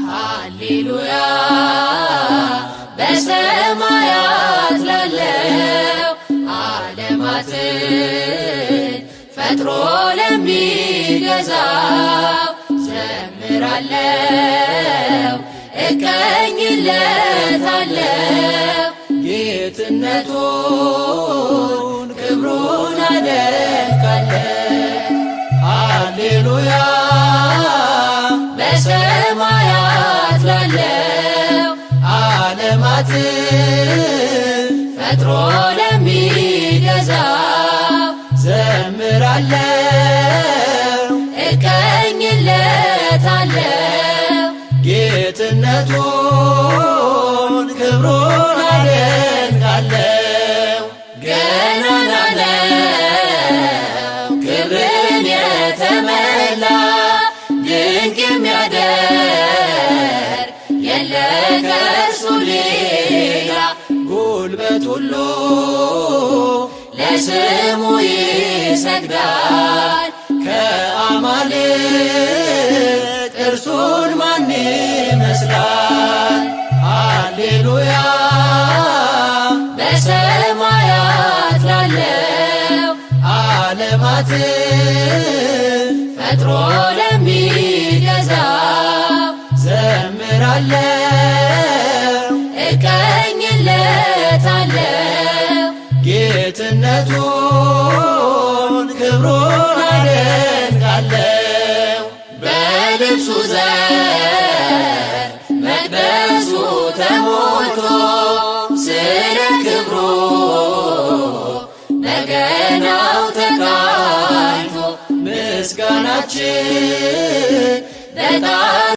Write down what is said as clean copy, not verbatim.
ሃሌሉያ በሰማያት ላለው ዓለማትን ፈጥሮ ለሚገዛው ዘምራለው እቀኝለታለው ጌትነቱን ክብሩን አደንቃለው። ሃሌሉያ በሰማያት ላለው ዓለማትን ፈጥሮ ለሚገዛው ዘምራለው እቀኝለታለው ጌትነቱን ክብሩን አደንቃለው። ገናና ነው ክብርን የተመላ ድንቅ የሚያደርግ የለ ከእርሱ ሌላ። ጉልበት ሁሉ ለስሙ ይሰግዳል ከአማልክት እርሱን ማን ይመስላል? ሃሌሉያ በሰማያት ላለው ዓለማትን ፈጥሮ ለሚገዛው ዘምራለው እቀኝለታለው ጌትነቱን ክብሩን አደንቃለው። በልብሱ ዘርፍ መቅደሱ ተሞልቶ ስለ ክብሩ በገናው ተቃኝቶ ምስጋናችን በጣም